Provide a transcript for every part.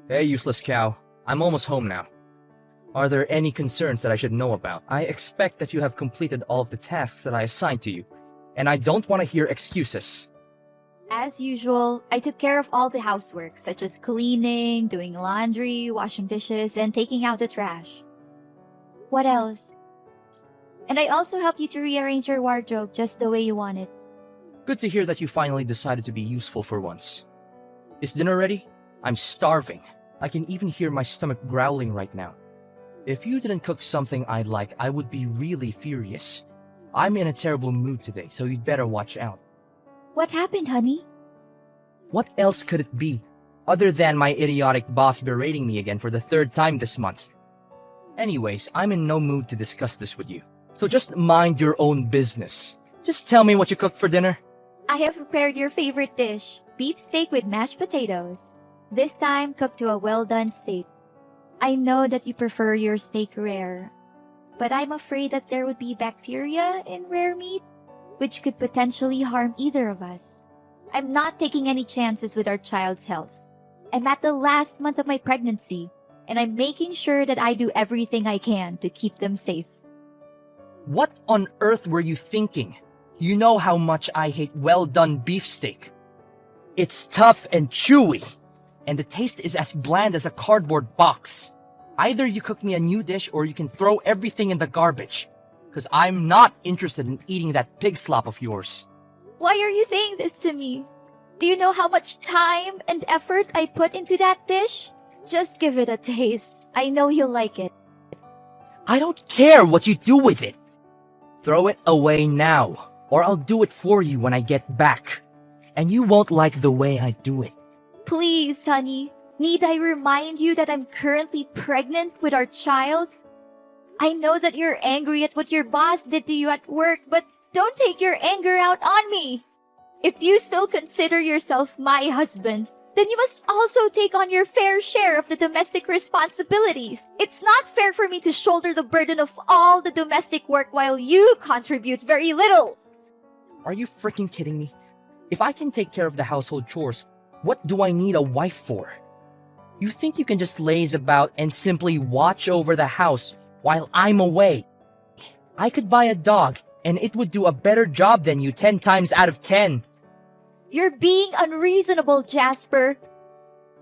Hey, useless cow. I'm almost home now. Are there any concerns that I should know about? I expect that you have completed all of the tasks that I assigned to you, and I don't want to hear excuses. As usual, I took care of all the housework, such as cleaning, doing laundry, washing dishes, and taking out the trash. What else? And I also helped you to rearrange your wardrobe just the way you want it. Good to hear that you finally decided to be useful for once. Is dinner ready? I'm starving. I can even hear my stomach growling right now. If you didn't cook something I like, I would be really furious. I'm in a terrible mood today, so you'd better watch out. What happened, honey? What else could it be, other than my idiotic boss berating me again for the third time this month? Anyways, I'm in no mood to discuss this with you, so just mind your own business. Just tell me what you cooked for dinner. I have prepared your favorite dish, beef steak with mashed potatoes. This time, cooked to a well-done state. I know that you prefer your steak rare, but I'm afraid that there would be bacteria in rare meat, which could potentially harm either of us. I'm not taking any chances with our child's health. I'm at the last month of my pregnancy, and I'm making sure that I do everything I can to keep them safe. What on earth were you thinking? You know how much I hate well-done beefsteak. It's tough and chewy, and the taste is as bland as a cardboard box. Either you cook me a new dish or you can throw everything in the garbage, because I'm not interested in eating that pig slop of yours. Why are you saying this to me? Do you know how much time and effort I put into that dish? Just give it a taste. I know you'll like it. I don't care what you do with it. Throw it away now, or I'll do it for you when I get back. And you won't like the way I do it. Please, honey. Need I remind you that I'm currently pregnant with our child? I know that you're angry at what your boss did to you at work, but don't take your anger out on me. If you still consider yourself my husband, then you must also take on your fair share of the domestic responsibilities. It's not fair for me to shoulder the burden of all the domestic work while you contribute very little. Are you freaking kidding me? If I can take care of the household chores, what do I need a wife for? You think you can just laze about and simply watch over the house while I'm away? I could buy a dog and it would do a better job than you 10 times out of 10. You're being unreasonable, Jasper.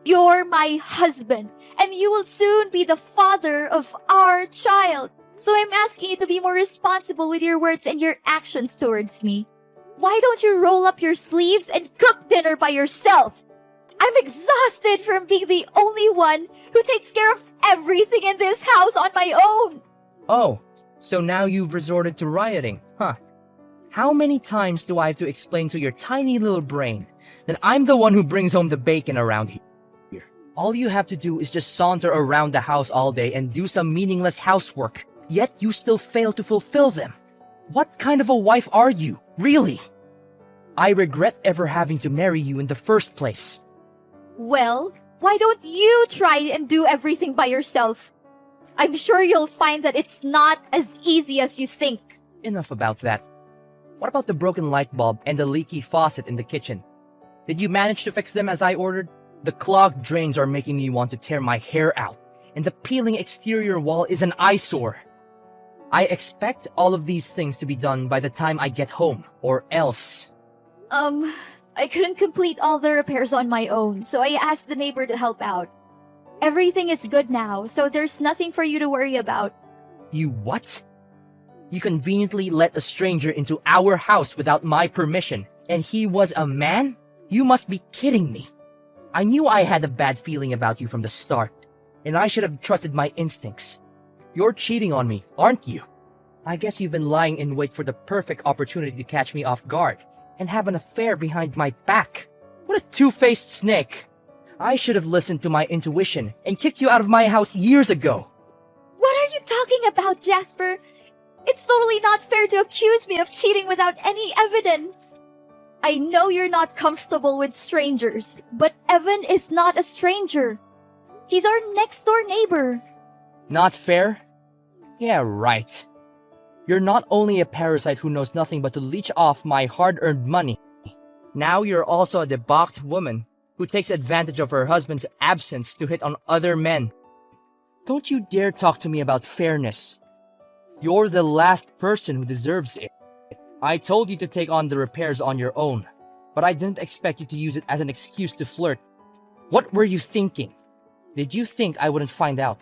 You're my husband, and you will soon be the father of our child. So I'm asking you to be more responsible with your words and your actions towards me. Why don't you roll up your sleeves and cook dinner by yourself? I'm exhausted from being the only one who takes care of everything in this house on my own. Oh, so now you've resorted to rioting, huh? How many times do I have to explain to your tiny little brain that I'm the one who brings home the bacon around here? All you have to do is just saunter around the house all day and do some meaningless housework, yet you still fail to fulfill them. What kind of a wife are you, really? I regret ever having to marry you in the first place. Well, why don't you try and do everything by yourself? I'm sure you'll find that it's not as easy as you think. Enough about that. What about the broken light bulb and the leaky faucet in the kitchen? Did you manage to fix them as I ordered? The clogged drains are making me want to tear my hair out, and the peeling exterior wall is an eyesore. I expect all of these things to be done by the time I get home, or else. I couldn't complete all the repairs on my own, so I asked the neighbor to help out. Everything is good now, so there's nothing for you to worry about. You what? You conveniently let a stranger into our house without my permission, and he was a man? You must be kidding me. I knew I had a bad feeling about you from the start, and I should have trusted my instincts. You're cheating on me, aren't you? I guess you've been lying in wait for the perfect opportunity to catch me off guard and have an affair behind my back. What a two-faced snake. I should have listened to my intuition and kicked you out of my house years ago. What are you talking about, Jasper? It's totally not fair to accuse me of cheating without any evidence. I know you're not comfortable with strangers, but Evan is not a stranger. He's our next-door neighbor. Not fair? Yeah, right. You're not only a parasite who knows nothing but to leech off my hard-earned money. Now you're also a debauched woman who takes advantage of her husband's absence to hit on other men. Don't you dare talk to me about fairness. You're the last person who deserves it. I told you to take on the repairs on your own, but I didn't expect you to use it as an excuse to flirt. What were you thinking? Did you think I wouldn't find out?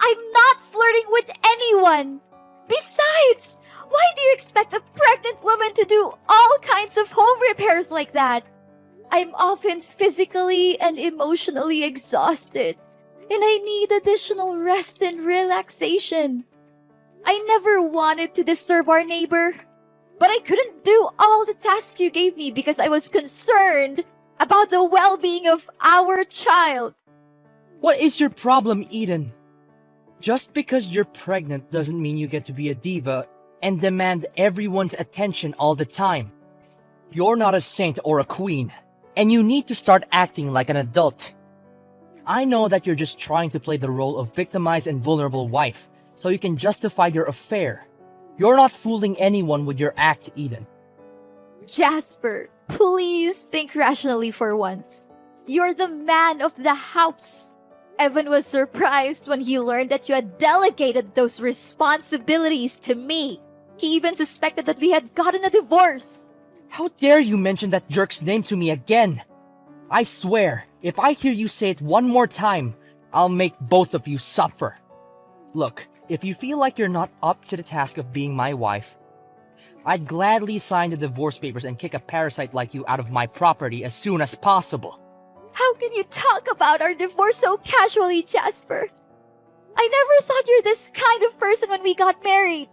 I'm not flirting with anyone! Besides, why do you expect a pregnant woman to do all kinds of home repairs like that? I'm often physically and emotionally exhausted, and I need additional rest and relaxation. I never wanted to disturb our neighbor, but I couldn't do all the tasks you gave me because I was concerned about the well-being of our child. What is your problem, Eden? Just because you're pregnant doesn't mean you get to be a diva and demand everyone's attention all the time. You're not a saint or a queen, and you need to start acting like an adult. I know that you're just trying to play the role of victimized and vulnerable wife, so you can justify your affair. You're not fooling anyone with your act, Eden. Jasper, please think rationally for once. You're the man of the house. Evan was surprised when he learned that you had delegated those responsibilities to me. He even suspected that we had gotten a divorce. How dare you mention that jerk's name to me again? I swear, if I hear you say it one more time, I'll make both of you suffer. Look, if you feel like you're not up to the task of being my wife, I'd gladly sign the divorce papers and kick a parasite like you out of my property as soon as possible. How can you talk about our divorce so casually, Jasper? I never thought you're this kind of person when we got married.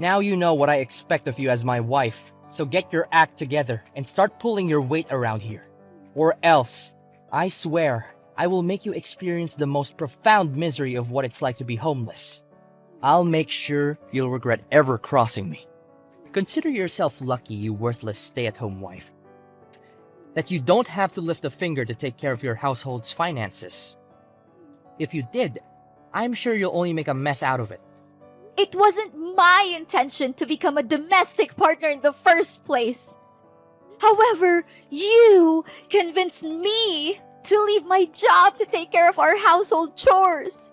Now you know what I expect of you as my wife, so get your act together and start pulling your weight around here. Or else, I swear, I will make you experience the most profound misery of what it's like to be homeless. I'll make sure you'll regret ever crossing me. Consider yourself lucky, you worthless stay-at-home wife, that you don't have to lift a finger to take care of your household's finances. If you did, I'm sure you'll only make a mess out of it. It wasn't my intention to become a domestic partner in the first place. However, you convinced me to leave my job to take care of our household chores.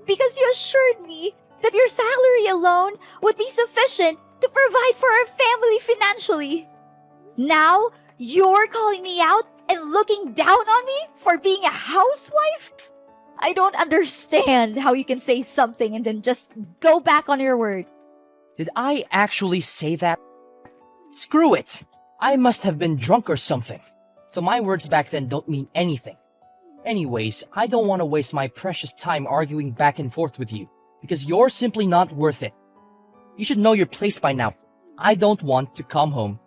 Because you assured me that your salary alone would be sufficient to provide for our family financially. Now, you're calling me out and looking down on me for being a housewife? I don't understand how you can say something and then just go back on your word. Did I actually say that? Screw it! I must have been drunk or something. So my words back then don't mean anything. Anyways, I don't want to waste my precious time arguing back and forth with you, because you're simply not worth it. You should know your place by now. I don't want to come home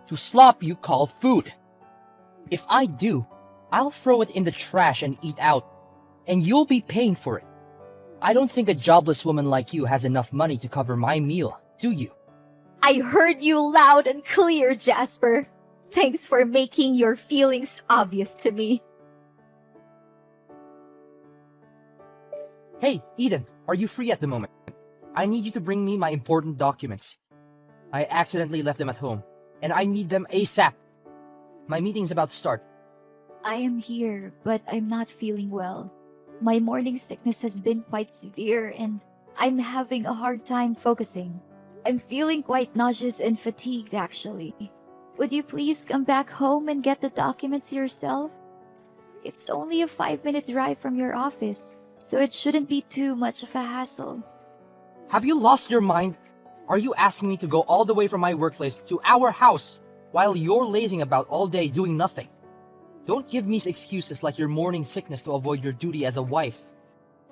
to slop you call food. If I do, I'll throw it in the trash and eat out, and you'll be paying for it. I don't think a jobless woman like you has enough money to cover my meal, do you? I heard you loud and clear, Jasper. Thanks for making your feelings obvious to me. Hey, Eden, are you free at the moment? I need you to bring me my important documents. I accidentally left them at home, and I need them ASAP. My meeting's about to start. I am here, but I'm not feeling well. My morning sickness has been quite severe, and I'm having a hard time focusing. I'm feeling quite nauseous and fatigued, actually. Would you please come back home and get the documents yourself? It's only a 5-minute drive from your office, so it shouldn't be too much of a hassle. Have you lost your mind? Are you asking me to go all the way from my workplace to our house while you're lazing about all day doing nothing? Don't give me excuses like your morning sickness to avoid your duty as a wife.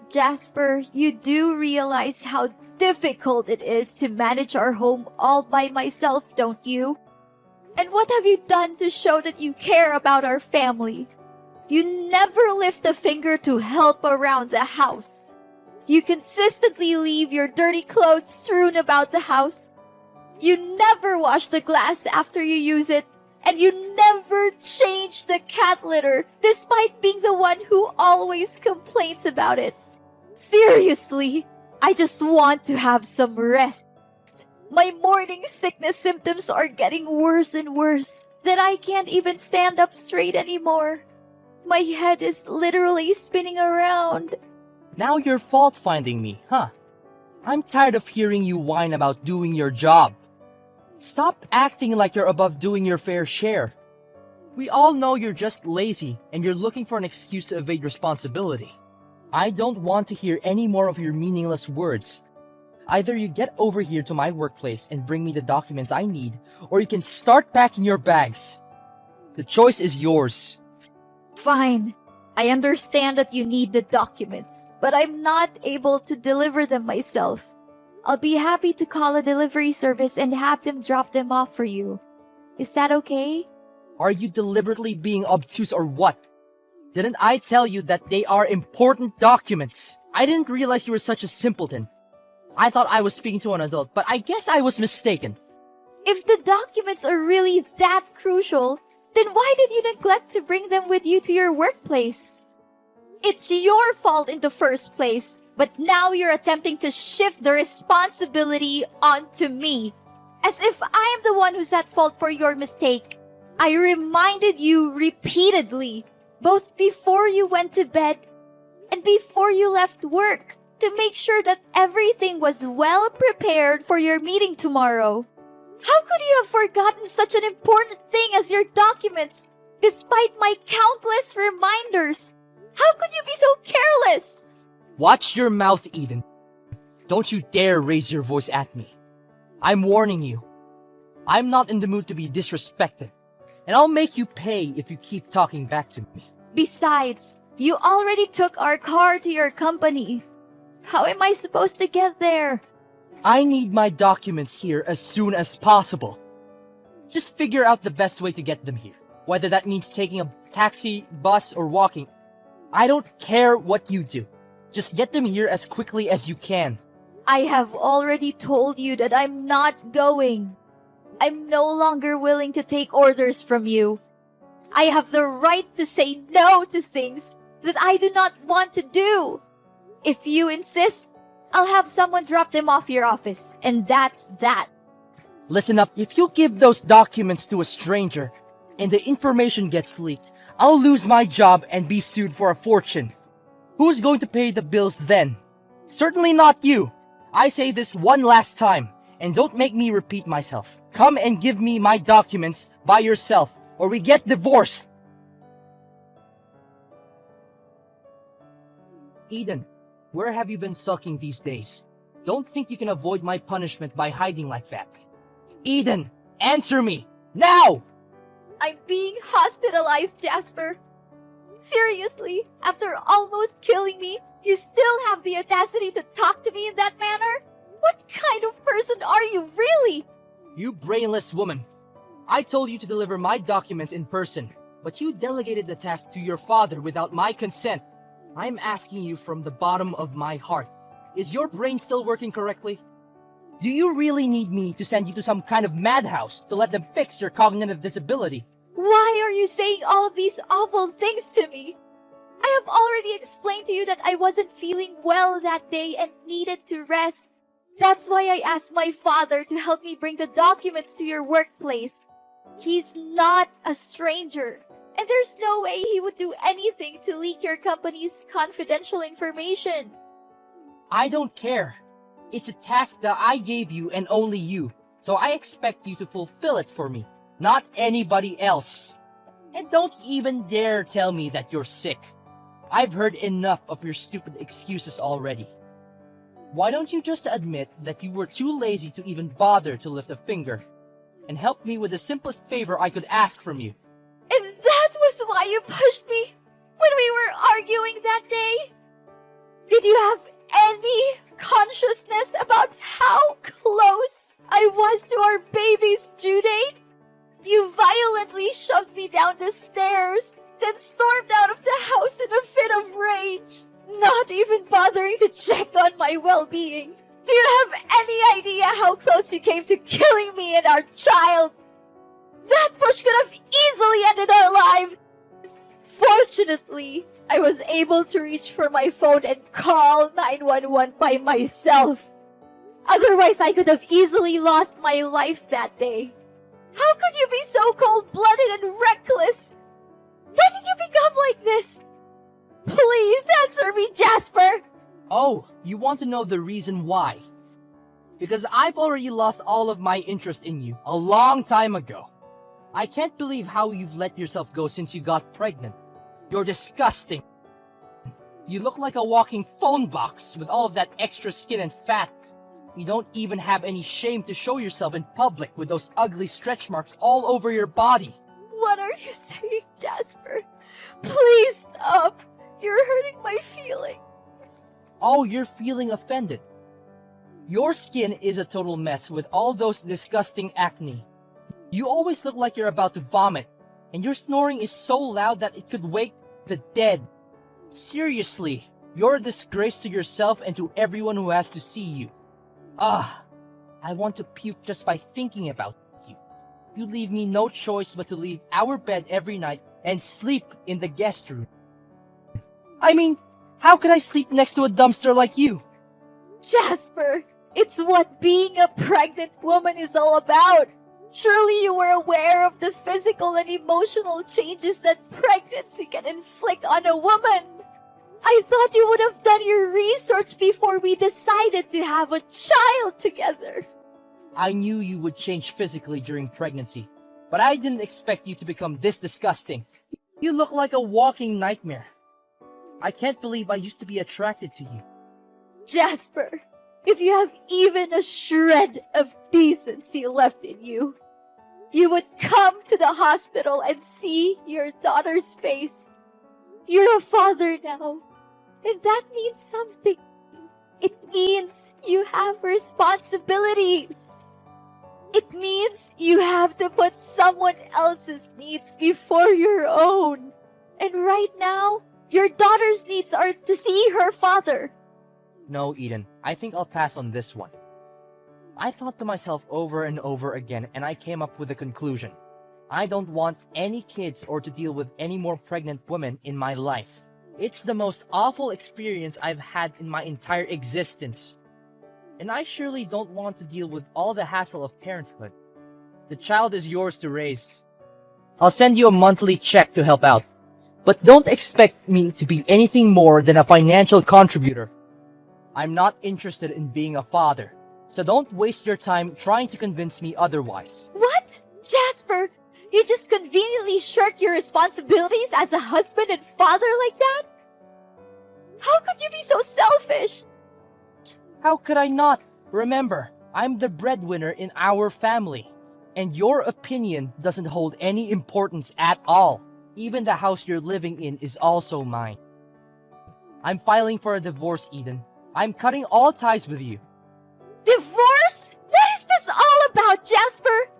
Jasper, you do realize how difficult it is to manage our home all by myself, don't you? And what have you done to show that you care about our family? You never lift a finger to help around the house. You consistently leave your dirty clothes strewn about the house. You never wash the glass after you use it. And you never change the cat litter, despite being the one who always complains about it. Seriously, I just want to have some rest. My morning sickness symptoms are getting worse and worse. that I can't even stand up straight anymore. My head is literally spinning around. Now you're fault-finding me, huh? I'm tired of hearing you whine about doing your job. Stop acting like you're above doing your fair share. We all know you're just lazy and you're looking for an excuse to evade responsibility. I don't want to hear any more of your meaningless words. Either you get over here to my workplace and bring me the documents I need, or you can start packing your bags. The choice is yours. Fine. I understand that you need the documents, but I'm not able to deliver them myself. I'll be happy to call a delivery service and have them drop them off for you. Is that okay? Are you deliberately being obtuse or what? Didn't I tell you that they are important documents? I didn't realize you were such a simpleton. I thought I was speaking to an adult, but I guess I was mistaken. If the documents are really that crucial, then why did you neglect to bring them with you to your workplace? It's your fault in the first place, but now you're attempting to shift the responsibility onto me, as if I am the one who's at fault for your mistake. I reminded you repeatedly, both before you went to bed and before you left work, to make sure that everything was well prepared for your meeting tomorrow. How could you have forgotten such an important thing as your documents, despite my countless reminders? How could you be so careless? Watch your mouth, Eden. Don't you dare raise your voice at me. I'm warning you. I'm not in the mood to be disrespected, and I'll make you pay if you keep talking back to me. Besides, you already took our car to your company. How am I supposed to get there? I need my documents here as soon as possible. Just figure out the best way to get them here. Whether that means taking a taxi, bus, or walking. I don't care what you do. Just get them here as quickly as you can. I have already told you that I'm not going. I'm no longer willing to take orders from you. I have the right to say no to things that I do not want to do. If you insist, I'll have someone drop them off your office, and that's that. Listen up, if you give those documents to a stranger and the information gets leaked, I'll lose my job and be sued for a fortune. Who's going to pay the bills then? Certainly not you. I say this one last time, and don't make me repeat myself. Come and give me my documents by yourself, or we get divorced. Eden, where have you been sulking these days? Don't think you can avoid my punishment by hiding like that. Eden, answer me! Now! I'm being hospitalized, Jasper. Seriously, after almost killing me, you still have the audacity to talk to me in that manner? What kind of person are you, really? You brainless woman. I told you to deliver my documents in person, but you delegated the task to your father without my consent. I'm asking you from the bottom of my heart. Is your brain still working correctly? Do you really need me to send you to some kind of madhouse to let them fix your cognitive disability? Why are you saying all of these awful things to me? I have already explained to you that I wasn't feeling well that day and needed to rest. That's why I asked my father to help me bring the documents to your workplace. He's not a stranger, and there's no way he would do anything to leak your company's confidential information. I don't care. It's a task that I gave you and only you, so I expect you to fulfill it for me, not anybody else. And don't even dare tell me that you're sick. I've heard enough of your stupid excuses already. Why don't you just admit that you were too lazy to even bother to lift a finger, and help me with the simplest favor I could ask from you? And that was why you pushed me when we were arguing that day? Did you have any consciousness about how close I was to our baby's due date? You violently shoved me down the stairs, then stormed out of the house in a fit of rage, not even bothering to check on my well-being. Do you have any idea how close you came to killing me and our child? That push could have easily ended our lives. Fortunately, I was able to reach for my phone and call 911 by myself. Otherwise, I could have easily lost my life that day. How could you be so cold-blooded and reckless? Why did you become like this? Please answer me, Jasper! Oh, you want to know the reason why? Because I've already lost all of my interest in you a long time ago. I can't believe how you've let yourself go since you got pregnant. You're disgusting. You look like a walking phone box with all of that extra skin and fat. You don't even have any shame to show yourself in public with those ugly stretch marks all over your body. What are you saying, Jasper? Please stop. You're hurting my feelings. Oh, you're feeling offended. Your skin is a total mess with all those disgusting acne. You always look like you're about to vomit, and your snoring is so loud that it could wake the dead. Seriously, you're a disgrace to yourself and to everyone who has to see you. I want to puke just by thinking about you. You leave me no choice but to leave our bed every night and sleep in the guest room. I mean, how could I sleep next to a dumpster like you? Jasper, it's what being a pregnant woman is all about. Surely you were aware of the physical and emotional changes that pregnancy can inflict on a woman. I thought you would have done your research before we decided to have a child together. I knew you would change physically during pregnancy, but I didn't expect you to become this disgusting. You look like a walking nightmare. I can't believe I used to be attracted to you. Jasper, if you have even a shred of decency left in you, you would come to the hospital and see your daughter's face. You're a father now, and that means something. It means you have responsibilities. It means you have to put someone else's needs before your own. And right now, your daughter's needs are to see her father. No, Eden, I think I'll pass on this one. I thought to myself over and over again, and I came up with a conclusion. I don't want any kids or to deal with any more pregnant women in my life. It's the most awful experience I've had in my entire existence. And I surely don't want to deal with all the hassle of parenthood. The child is yours to raise. I'll send you a monthly check to help out. But don't expect me to be anything more than a financial contributor. I'm not interested in being a father, so don't waste your time trying to convince me otherwise. What? Jasper, you just conveniently shirk your responsibilities as a husband and father like that? How could you be so selfish? How could I not? Remember, I'm the breadwinner in our family, and your opinion doesn't hold any importance at all. Even the house you're living in is also mine. I'm filing for a divorce, Eden. I'm cutting all ties with you. Divorce? What is this all about, Jasper?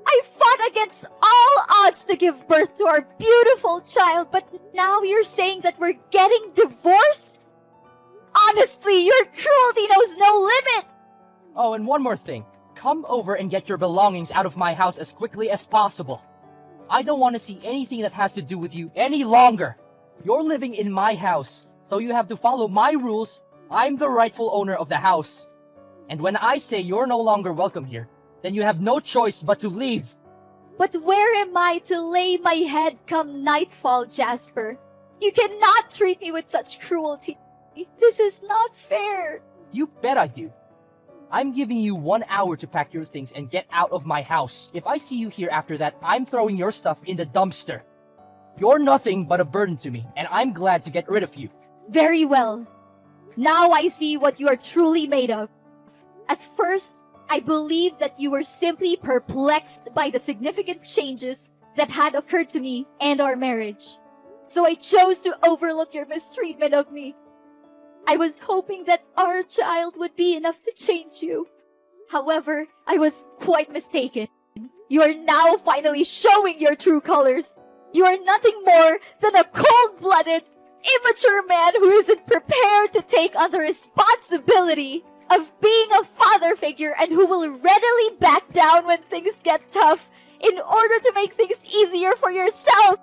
I fought against all odds to give birth to our beautiful child, but now you're saying that we're getting divorced? Honestly, your cruelty knows no limit! Oh, and one more thing. Come over and get your belongings out of my house as quickly as possible. I don't want to see anything that has to do with you any longer. You're living in my house, so you have to follow my rules. I'm the rightful owner of the house. And when I say you're no longer welcome here, then you have no choice but to leave. But where am I to lay my head come nightfall, Jasper? You cannot treat me with such cruelty. This is not fair. You bet I do. I'm giving you 1 hour to pack your things and get out of my house. If I see you here after that, I'm throwing your stuff in the dumpster. You're nothing but a burden to me, and I'm glad to get rid of you. Very well. Now I see what you are truly made of. At first, I believed that you were simply perplexed by the significant changes that had occurred to me and our marriage. So I chose to overlook your mistreatment of me. I was hoping that our child would be enough to change you. However, I was quite mistaken. You are now finally showing your true colors. You are nothing more than a cold-blooded, immature man who isn't prepared to take on the responsibility of being a father figure and who will readily back down when things get tough in order to make things easier for yourself.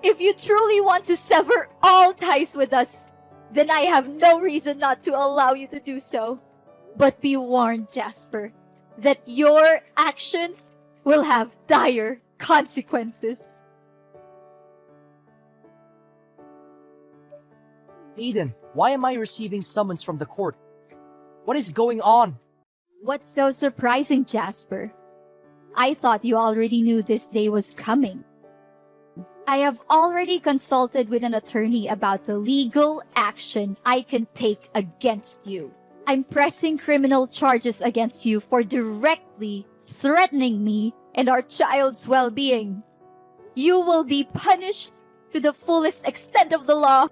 If you truly want to sever all ties with us, then I have no reason not to allow you to do so. But be warned, Jasper, that your actions will have dire consequences. Eden, why am I receiving summons from the court? What is going on? What's so surprising, Jasper? I thought you already knew this day was coming. I have already consulted with an attorney about the legal action I can take against you. I'm pressing criminal charges against you for directly threatening me and our child's well-being. You will be punished to the fullest extent of the law,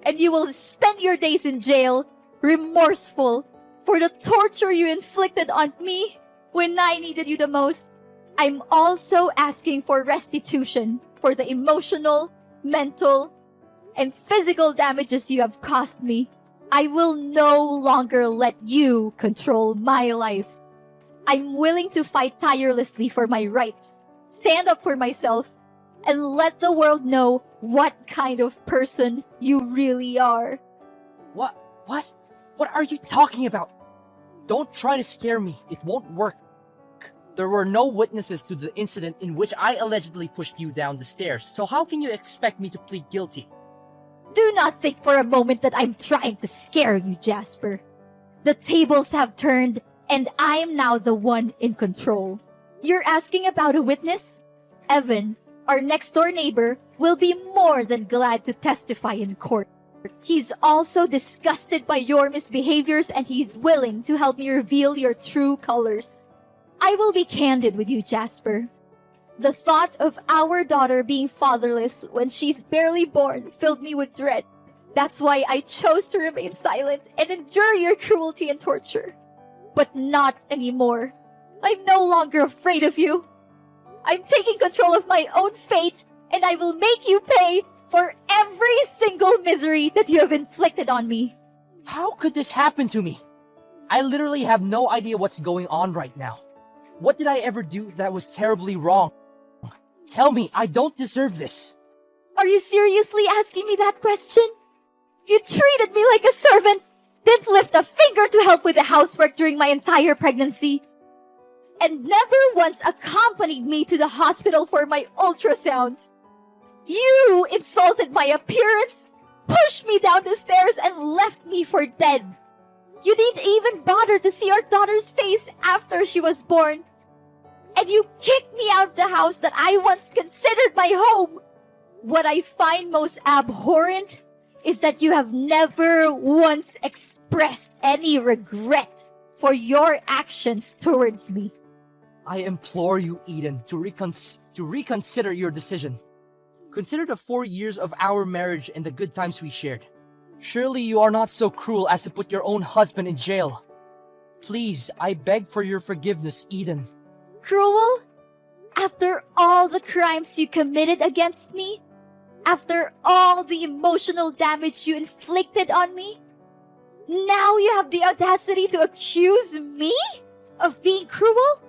and you will spend your days in jail, remorseful for the torture you inflicted on me when I needed you the most. I'm also asking for restitution for the emotional, mental, and physical damages you have caused me. I will no longer let you control my life. I'm willing to fight tirelessly for my rights, stand up for myself, and let the world know what kind of person you really are. What? What are you talking about? Don't try to scare me. It won't work. There were no witnesses to the incident in which I allegedly pushed you down the stairs, so how can you expect me to plead guilty? Do not think for a moment that I'm trying to scare you, Jasper. The tables have turned, and I am now the one in control. You're asking about a witness? Evan, our next-door neighbor, will be more than glad to testify in court. He's also disgusted by your misbehaviors, and he's willing to help me reveal your true colors. I will be candid with you, Jasper. The thought of our daughter being fatherless when she's barely born filled me with dread. That's why I chose to remain silent and endure your cruelty and torture. But not anymore. I'm no longer afraid of you. I'm taking control of my own fate, and I will make you pay for every single misery that you have inflicted on me. How could this happen to me? I literally have no idea what's going on right now. What did I ever do that was terribly wrong? Tell me, I don't deserve this. Are you seriously asking me that question? You treated me like a servant, didn't lift a finger to help with the housework during my entire pregnancy, and never once accompanied me to the hospital for my ultrasounds. You insulted my appearance, pushed me down the stairs, and left me for dead. You didn't even bother to see our daughter's face after she was born. And you kicked me out of the house that I once considered my home. What I find most abhorrent is that you have never once expressed any regret for your actions towards me. I implore you, Eden, to reconsider your decision. Consider the 4 years of our marriage and the good times we shared. Surely you are not so cruel as to put your own husband in jail. Please, I beg for your forgiveness, Eden. Cruel? After all the crimes you committed against me? After all the emotional damage you inflicted on me? Now you have the audacity to accuse me of being cruel?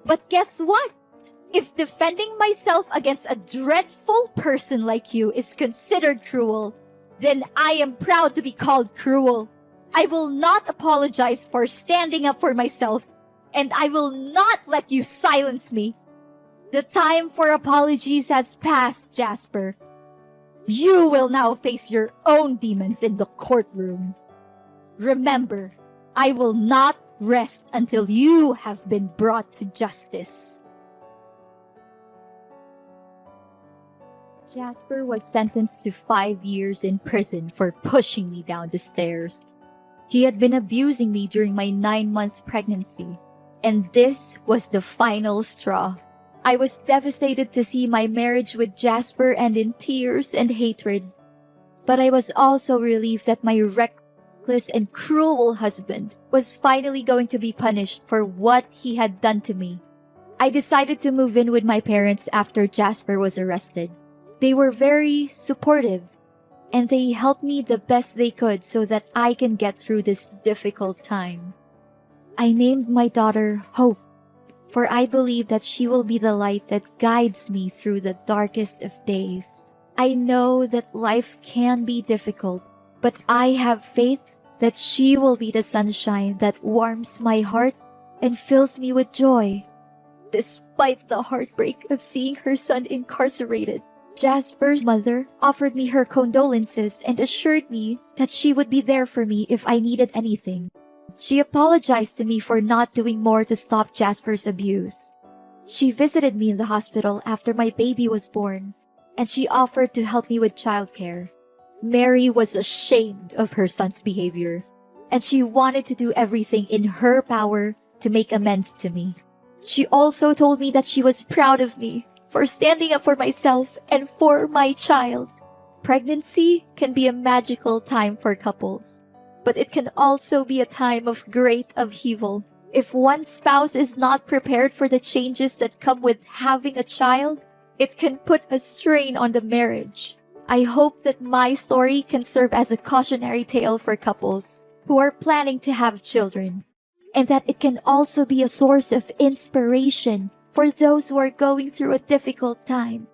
But guess what? If defending myself against a dreadful person like you is considered cruel, then I am proud to be called cruel. I will not apologize for standing up for myself, and I will not let you silence me. The time for apologies has passed, Jasper. You will now face your own demons in the courtroom. Remember, I will not rest until you have been brought to justice. Jasper was sentenced to 5 years in prison for pushing me down the stairs. He had been abusing me during my 9-month pregnancy, and this was the final straw. I was devastated to see my marriage with Jasper end in tears and hatred. But I was also relieved that my reckless and cruel husband was finally going to be punished for what he had done to me. I decided to move in with my parents after Jasper was arrested. They were very supportive, and they helped me the best they could so that I can get through this difficult time. I named my daughter Hope, for I believe that she will be the light that guides me through the darkest of days. I know that life can be difficult, but I have faith that she will be the sunshine that warms my heart and fills me with joy. Despite the heartbreak of seeing her son incarcerated, Jasper's mother offered me her condolences and assured me that she would be there for me if I needed anything. She apologized to me for not doing more to stop Jasper's abuse. She visited me in the hospital after my baby was born, and she offered to help me with childcare. Mary was ashamed of her son's behavior, and she wanted to do everything in her power to make amends to me. She also told me that she was proud of me for standing up for myself and for my child. Pregnancy can be a magical time for couples, but it can also be a time of great upheaval. If one spouse is not prepared for the changes that come with having a child, it can put a strain on the marriage. I hope that my story can serve as a cautionary tale for couples who are planning to have children, and that it can also be a source of inspiration for those who are going through a difficult time.